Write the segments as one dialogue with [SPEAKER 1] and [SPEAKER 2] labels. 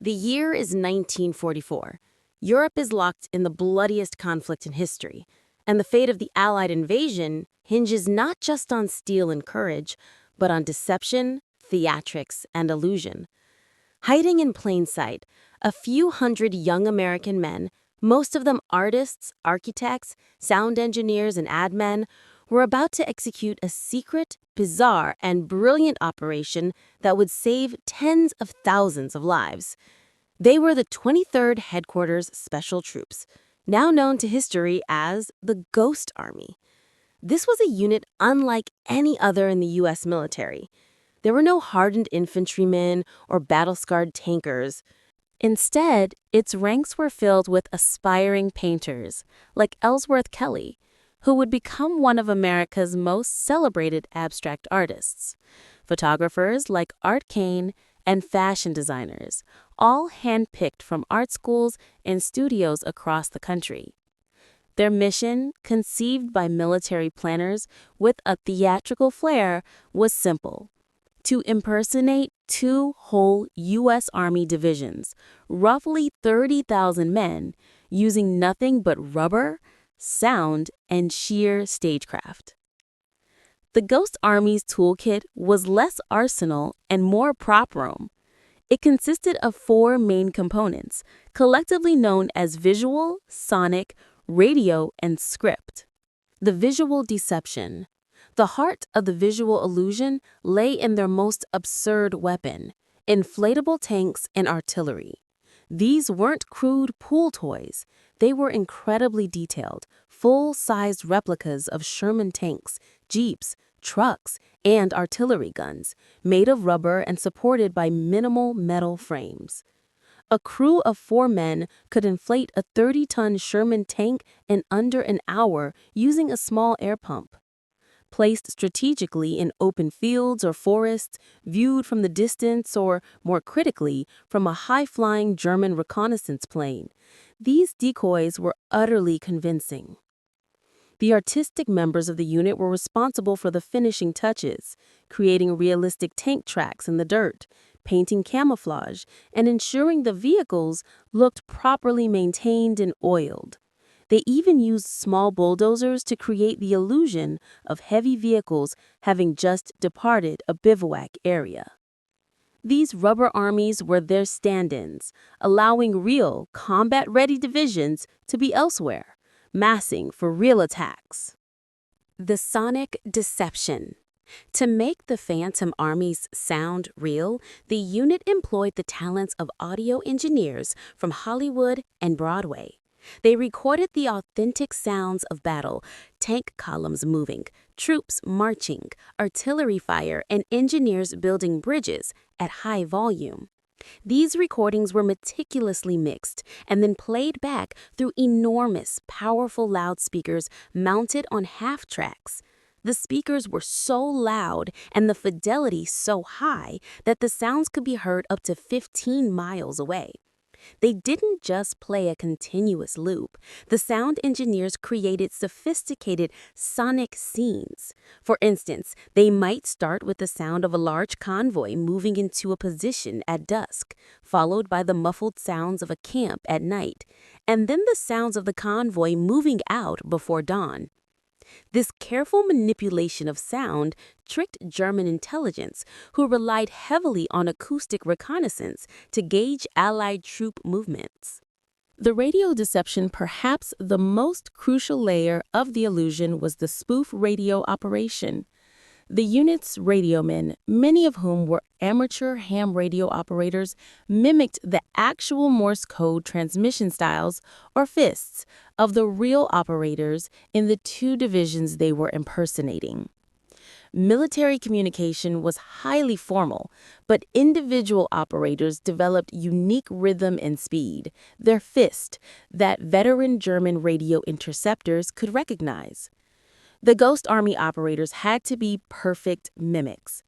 [SPEAKER 1] The year is 1944. Europe is locked in the bloodiest conflict in history, and the fate of the Allied invasion hinges not just on steel and courage, but on deception, theatrics, and illusion. Hiding in plain sight, a few hundred young American men, most of them artists, architects, sound engineers, and ad men, were about to execute a secret, bizarre, and brilliant operation that would save tens of thousands of lives. They were the 23rd Headquarters Special Troops, now known to history as the Ghost Army. This was a unit unlike any other in the U.S. military. There were no hardened infantrymen or battle-scarred tankers. Instead, its ranks were filled with aspiring painters, like Ellsworth Kelly, who would become one of America's most celebrated abstract artists. Photographers like Art Kane and fashion designers, all handpicked from art schools and studios across the country. Their mission, conceived by military planners with a theatrical flair, was simple: to impersonate two whole U.S. Army divisions, roughly 30,000 men, using nothing but rubber, sound, and sheer stagecraft. The Ghost Army's toolkit was less arsenal and more prop room. It consisted of four main components, collectively known as visual, sonic, radio, and script. The visual deception. The heart of the visual illusion lay in their most absurd weapon: inflatable tanks and artillery. These weren't crude pool toys. They were incredibly detailed, full-sized replicas of Sherman tanks, jeeps, trucks, and artillery guns, made of rubber and supported by minimal metal frames. A crew of 4 men could inflate a 30-ton Sherman tank in under an hour using a small air pump. Placed strategically in open fields or forests, viewed from the distance or, more critically, from a high-flying German reconnaissance plane, these decoys were utterly convincing. The artistic members of the unit were responsible for the finishing touches, creating realistic tank tracks in the dirt, painting camouflage, and ensuring the vehicles looked properly maintained and oiled. They even used small bulldozers to create the illusion of heavy vehicles having just departed a bivouac area. These rubber armies were their stand-ins, allowing real, combat-ready divisions to be elsewhere, massing for real attacks. The sonic deception. To make the Phantom Armies sound real, the unit employed the talents of audio engineers from Hollywood and Broadway. They recorded the authentic sounds of battle: tank columns moving, troops marching, artillery fire, and engineers building bridges at high volume. These recordings were meticulously mixed and then played back through enormous, powerful loudspeakers mounted on half-tracks. The speakers were so loud and the fidelity so high that the sounds could be heard up to 15 miles away. They didn't just play a continuous loop. The sound engineers created sophisticated sonic scenes. For instance, they might start with the sound of a large convoy moving into a position at dusk, followed by the muffled sounds of a camp at night, and then the sounds of the convoy moving out before dawn. This careful manipulation of sound tricked German intelligence, who relied heavily on acoustic reconnaissance to gauge Allied troop movements. The radio deception, perhaps the most crucial layer of the illusion, was the spoof radio operation. The unit's radiomen, many of whom were amateur ham radio operators, mimicked the actual Morse code transmission styles, or fists, of the real operators in the 2 divisions they were impersonating. Military communication was highly formal, but individual operators developed unique rhythm and speed, their fist, that veteran German radio interceptors could recognize. The Ghost Army operators had to be perfect mimics.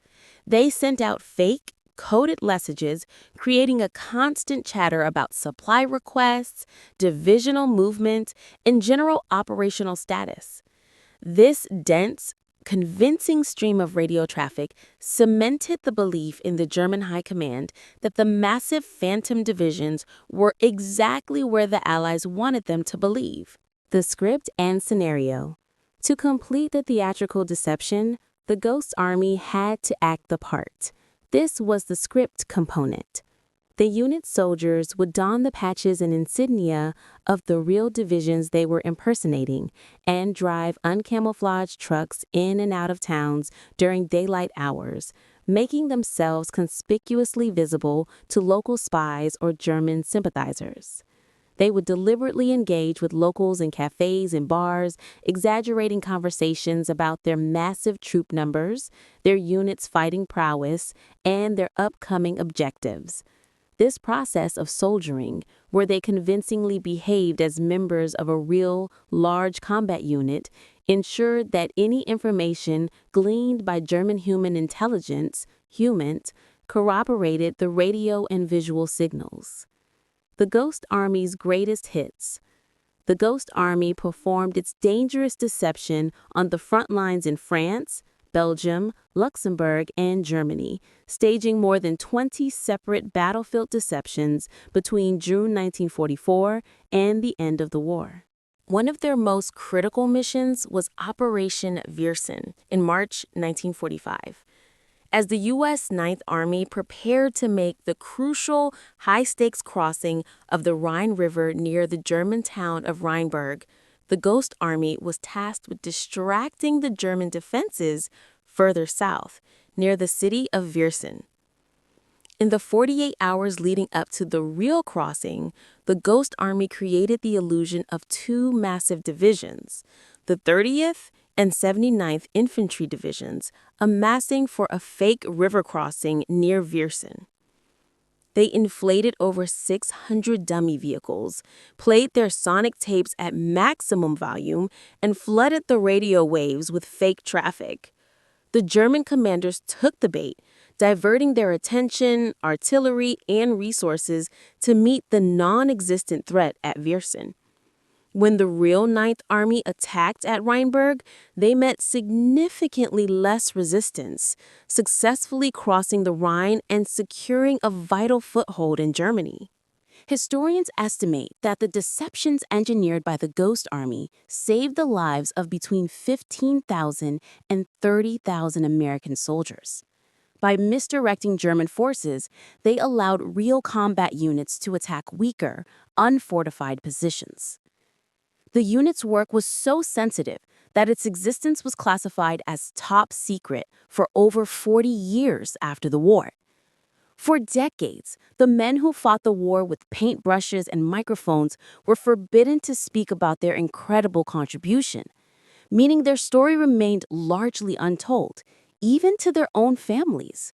[SPEAKER 1] They sent out fake, coded messages, creating a constant chatter about supply requests, divisional movement, and general operational status. This dense, convincing stream of radio traffic cemented the belief in the German High Command that the massive phantom divisions were exactly where the Allies wanted them to believe. The script and scenario. To complete the theatrical deception, the Ghost Army had to act the part. This was the script component. The unit soldiers would don the patches and insignia of the real divisions they were impersonating and drive uncamouflaged trucks in and out of towns during daylight hours, making themselves conspicuously visible to local spies or German sympathizers. They would deliberately engage with locals in cafes and bars, exaggerating conversations about their massive troop numbers, their unit's fighting prowess, and their upcoming objectives. This process of soldiering, where they convincingly behaved as members of a real, large combat unit, ensured that any information gleaned by German human intelligence, HUMINT, corroborated the radio and visual signals. The Ghost Army's greatest hits. The Ghost Army performed its dangerous deception on the front lines in France, Belgium, Luxembourg, and Germany, staging more than 20 separate battlefield deceptions between June 1944 and the end of the war. One of their most critical missions was Operation Viersen in March 1945. As the U.S. Ninth Army prepared to make the crucial high-stakes crossing of the Rhine River near the German town of Rheinberg, the Ghost Army was tasked with distracting the German defenses further south, near the city of Viersen. In the 48 hours leading up to the real crossing, the Ghost Army created the illusion of two massive divisions, the 30th and 79th Infantry Divisions, amassing for a fake river crossing near Viersen. They inflated over 600 dummy vehicles, played their sonic tapes at maximum volume, and flooded the radio waves with fake traffic. The German commanders took the bait, diverting their attention, artillery, and resources to meet the non-existent threat at Viersen. When the real Ninth Army attacked at Rheinberg, they met significantly less resistance, successfully crossing the Rhine and securing a vital foothold in Germany. Historians estimate that the deceptions engineered by the Ghost Army saved the lives of between 15,000 and 30,000 American soldiers. By misdirecting German forces, they allowed real combat units to attack weaker, unfortified positions. The unit's work was so sensitive that its existence was classified as top secret for over 40 years after the war. For decades, the men who fought the war with paintbrushes and microphones were forbidden to speak about their incredible contribution, meaning their story remained largely untold, even to their own families.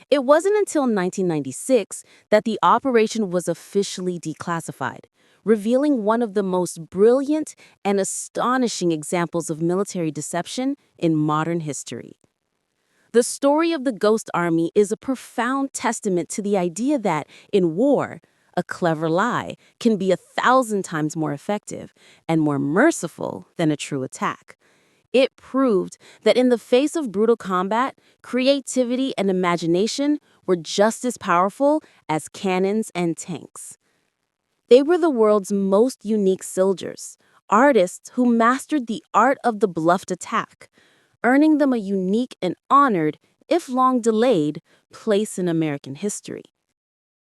[SPEAKER 1] It wasn't until 1996 that the operation was officially declassified, revealing one of the most brilliant and astonishing examples of military deception in modern history. The story of the Ghost Army is a profound testament to the idea that, in war, a clever lie can be 1,000 times more effective and more merciful than a true attack. It proved that in the face of brutal combat, creativity and imagination were just as powerful as cannons and tanks. They were the world's most unique soldiers, artists who mastered the art of the bluffed attack, earning them a unique and honored, if long delayed, place in American history.